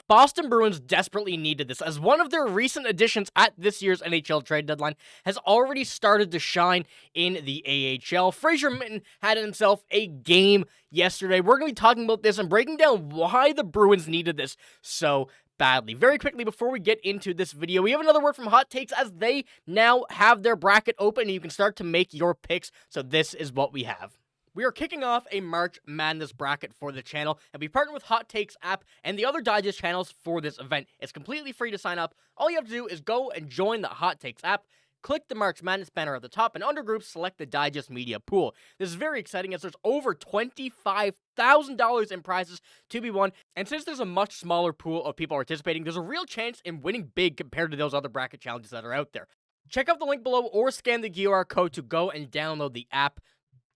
Boston Bruins desperately needed this, as one of their recent additions at this year's NHL trade deadline has already started to shine in the AHL. Fraser Minten had himself a game yesterday. We're going to be talking about this and breaking down why the Bruins needed this so badly. Very quickly, before we get into this video, we have another word from Hot Takes, as they now have their bracket open and you can start to make your picks. So this is what we have. We are kicking off a March Madness bracket for the channel, and we partner with Hot Takes app and the other Digest channels for this event. It's completely free to sign up. All you have to do is go and join the Hot Takes app, click the March Madness banner at the top, and under groups, select the Digest Media Pool. This is very exciting, as there's over $25,000 in prizes to be won, and since there's a much smaller pool of people participating, there's a real chance in winning big compared to those other bracket challenges that are out there. Check out the link below or scan the QR code to go and download the app.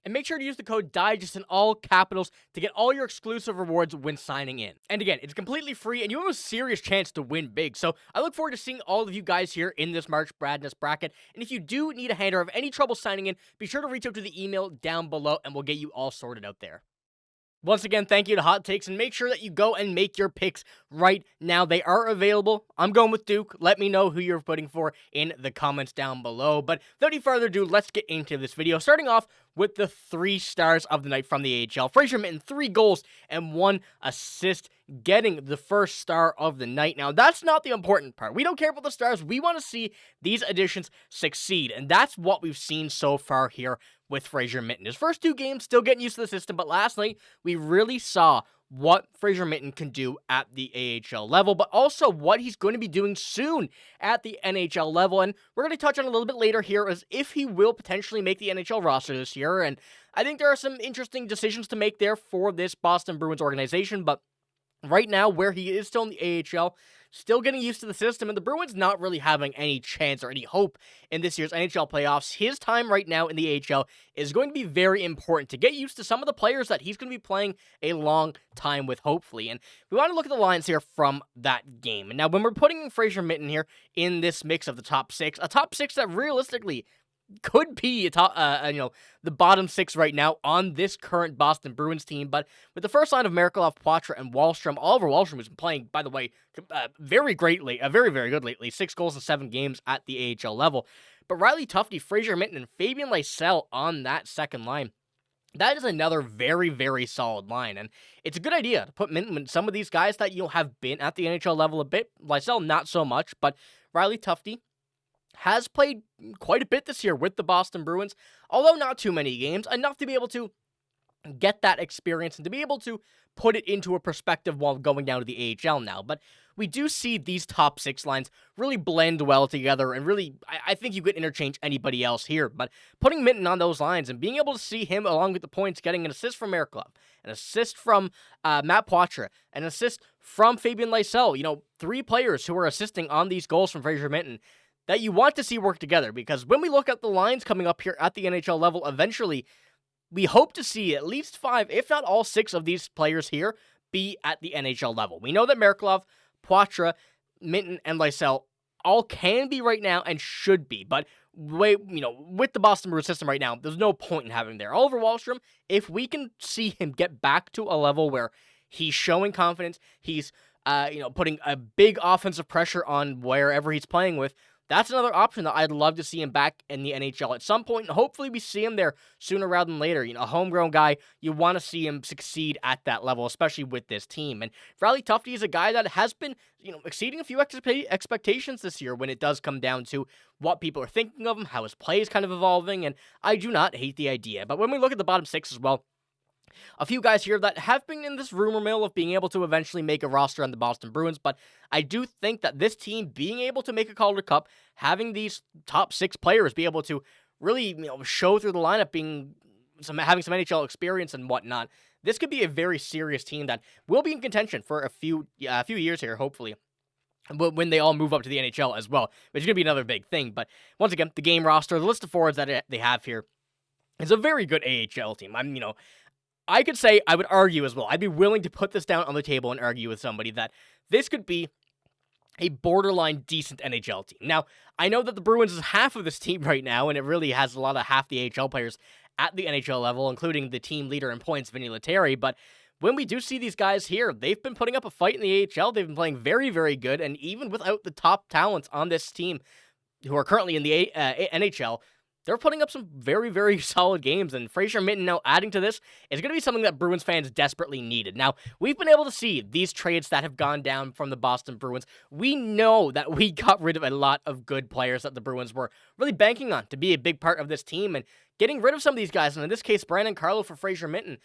And make sure to use the code DIGEST in all capitals to get all your exclusive rewards when signing in. And again, it's completely free and you have a serious chance to win big. So I look forward to seeing all of you guys here in this March Madness bracket. And if you do need a hand or have any trouble signing in, be sure to reach out to the email down below and we'll get you all sorted out there. Once again, thank you to Hot Takes, and make sure that you go and make your picks right now. They are available. I'm going with Duke. Let me know who you're putting for in the comments down below. But without any further ado, let's get into this video. Starting off with the 3 stars of the night from the AHL. Fraser Minten, 3 goals and 1 assist, getting the first star of the night. Now, that's not the important part. We don't care about the stars. We want to see these additions succeed, and that's what we've seen so far here with Fraser Minten. His first 2 games, still getting used to the system, but last night, we really saw what Fraser Minten can do at the AHL level, but also what he's going to be doing soon at the NHL level, and we're going to touch on a little bit later here as if he will potentially make the NHL roster this year, and I think there are some interesting decisions to make there for this Boston Bruins organization, but right now, where he is still in the AHL, still getting used to the system, and the Bruins not really having any chance or any hope in this year's NHL playoffs. His time right now in the AHL is going to be very important to get used to some of the players that he's going to be playing a long time with, hopefully. And we want to look at the lines here from that game. And now, when we're putting Fraser Minten here in this mix of the top 6, a top 6 that realistically could be a top, the bottom 6 right now on this current Boston Bruins team. But with the first line of Merkelov, Poitras, and Wahlstrom, Oliver Wahlstrom has been playing, by the way, very greatly, very, very good lately. 6 goals in 7 games at the AHL level. But Riley Tufte, Fraser Minten, and Fabian Lysell on that second line. That is another very, very solid line, and it's a good idea to put Minten with some of these guys that have been at the NHL level a bit. Lysell, not so much, but Riley Tufte has played quite a bit this year with the Boston Bruins, although not too many games, enough to be able to get that experience and to be able to put it into a perspective while going down to the AHL now. But we do see these top 6 lines really blend well together, and really, I think you could interchange anybody else here. But putting Minten on those lines and being able to see him along with the points, getting an assist from Merkelov, an assist from Matt Poitras, an assist from Fabian Lysell, 3 players who are assisting on these goals from Fraser Minten, that you want to see work together, because when we look at the lines coming up here at the NHL level, eventually, we hope to see at least 5, if not all 6 of these players here be at the NHL level. We know that Merkelov, Poitras, Minten, and Lysell all can be right now and should be, but with the Boston Bruins system right now, there's no point in having there. Oliver Wahlstrom, if we can see him get back to a level where he's showing confidence, he's putting a big offensive pressure on wherever he's playing with, that's another option that I'd love to see him back in the NHL at some point, and hopefully we see him there sooner rather than later. A homegrown guy, you want to see him succeed at that level, especially with this team. And Riley Tufte is a guy that has been, exceeding a few expectations this year when it does come down to what people are thinking of him, how his play is kind of evolving, and I do not hate the idea. But when we look at the bottom 6 as well, a few guys here that have been in this rumor mill of being able to eventually make a roster on the Boston Bruins, but I do think that this team being able to make a Calder Cup, having these top 6 players be able to really show through the lineup, having some NHL experience and whatnot, this could be a very serious team that will be in contention for a few years here, hopefully, when they all move up to the NHL as well, which is going to be another big thing. But once again, the game roster, the list of forwards that they have here is a very good AHL team. I could say, I would argue as well, I'd be willing to put this down on the table and argue with somebody that this could be a borderline decent NHL team. Now, I know that the Bruins is half of this team right now, and it really has a lot of half the AHL players at the NHL level, including the team leader in points, Vinny Lettieri, but when we do see these guys here, they've been putting up a fight in the AHL. They've been playing very, very good, and even without the top talents on this team who are currently in the NHL, they're putting up some very, very solid games, and Fraser Minten now adding to this is going to be something that Bruins fans desperately needed. Now, we've been able to see these trades that have gone down from the Boston Bruins. We know that we got rid of a lot of good players that the Bruins were really banking on to be a big part of this team, and getting rid of some of these guys, and in this case, Brandon Carlo for Fraser Minten,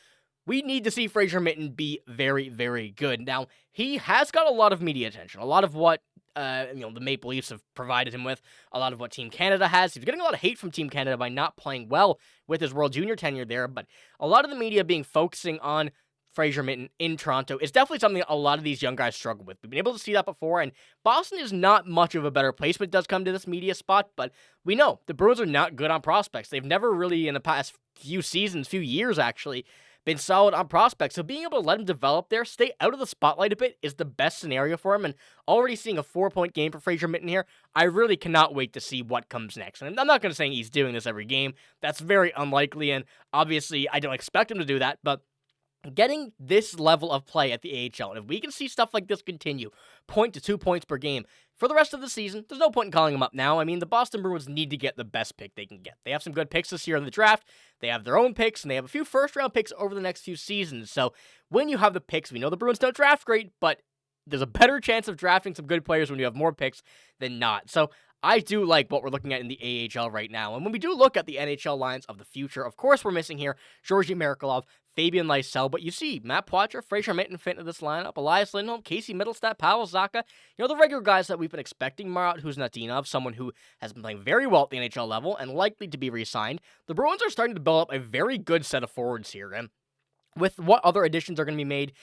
we need to see Fraser Minten be very, very good. Now, he has got a lot of media attention, a lot of what the Maple Leafs have provided him with, a lot of what Team Canada has. He's getting a lot of hate from Team Canada by not playing well with his World Junior tenure there, but a lot of the media focusing on Fraser Minten in Toronto is definitely something a lot of these young guys struggle with. We've been able to see that before, and Boston is not much of a better place when it does come to this media spot, but we know the Bruins are not good on prospects. They've never really, in the past few years actually, been solid on prospects. So being able to let him develop there, stay out of the spotlight a bit, is the best scenario for him. And already seeing a 4-point game for Fraser Minten here, I really cannot wait to see what comes next. And I'm not going to say he's doing this every game. That's very unlikely, and obviously I don't expect him to do that, but getting this level of play at the AHL, and if we can see stuff like this continue, 1 to 2 points per game, for the rest of the season, there's no point in calling him up now. I mean, the Boston Bruins need to get the best pick they can get. They have some good picks this year in the draft. They have their own picks, and they have a few first-round picks over the next few seasons. So when you have the picks, we know the Bruins don't draft great, but there's a better chance of drafting some good players when you have more picks than not. So I do like what we're looking at in the AHL right now. And when we do look at the NHL lines of the future, of course we're missing here Georgi Merkulov, Fabian Lysell, but you see Matt Poitras, Fraser Minten fit into this lineup, Elias Lindholm, Casey Middlestat, Pavel Zacha, the regular guys that we've been expecting. Marat Huznatinov, someone who has been playing very well at the NHL level and likely to be re-signed. The Bruins are starting to build up a very good set of forwards here, and with what other additions are going to be made,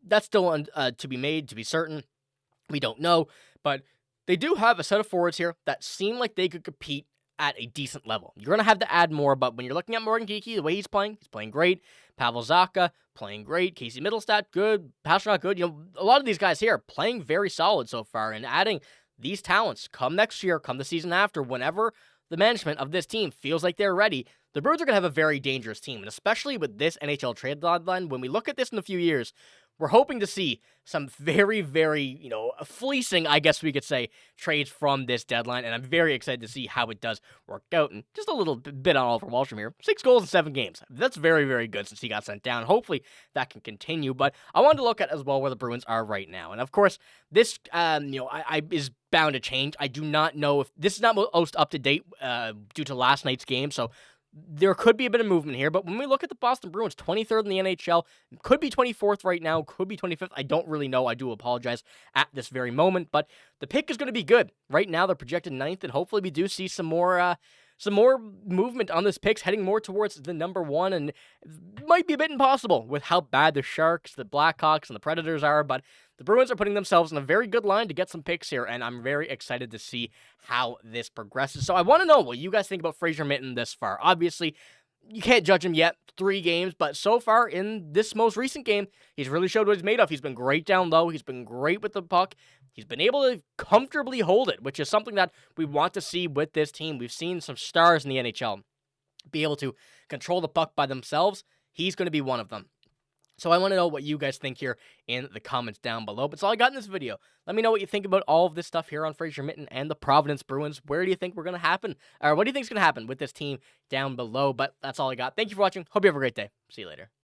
that's still to be made, to be certain. We don't know, but they do have a set of forwards here that seem like they could compete at a decent level. You're going to have to add more, but when you're looking at Morgan Geekie, the way he's playing great. Pavel Zacha, playing great. Casey Middlestat, good. Pastrnak, good. A lot of these guys here playing very solid so far, and adding these talents come next year, come the season after, whenever the management of this team feels like they're ready, the Bruins are going to have a very dangerous team, and especially with this NHL trade deadline, when we look at this in a few years, we're hoping to see some very, very, fleecing, I guess we could say, trades from this deadline, and I'm very excited to see how it does work out. And just a little bit on Oliver Wahlstrom here. 6 goals in 7 games. That's very, very good since he got sent down. Hopefully that can continue, but I wanted to look at as well where the Bruins are right now. And of course, this, is bound to change. I do not know if this is not most up to date due to last night's game, so there could be a bit of movement here, but when we look at the Boston Bruins, 23rd in the NHL, could be 24th right now, could be 25th. I don't really know. I do apologize at this very moment, but the pick is going to be good. Right now, they're projected 9th, and hopefully we do see some more movement on this picks, heading more towards the number 1, and it might be a bit impossible with how bad the Sharks, the Blackhawks, and the Predators are, but the Bruins are putting themselves in a very good line to get some picks here, and I'm very excited to see how this progresses. So I want to know what you guys think about Fraser Minten this far. Obviously, you can't judge him yet, 3 games, but so far in this most recent game, he's really showed what he's made of. He's been great down low. He's been great with the puck. He's been able to comfortably hold it, which is something that we want to see with this team. We've seen some stars in the NHL be able to control the puck by themselves. He's going to be one of them. So I want to know what you guys think here in the comments down below. But that's all I got in this video. Let me know what you think about all of this stuff here on Fraser Minten and the Providence Bruins. Where do you think we're going to happen? Or what do you think is going to happen with this team down below? But that's all I got. Thank you for watching. Hope you have a great day. See you later.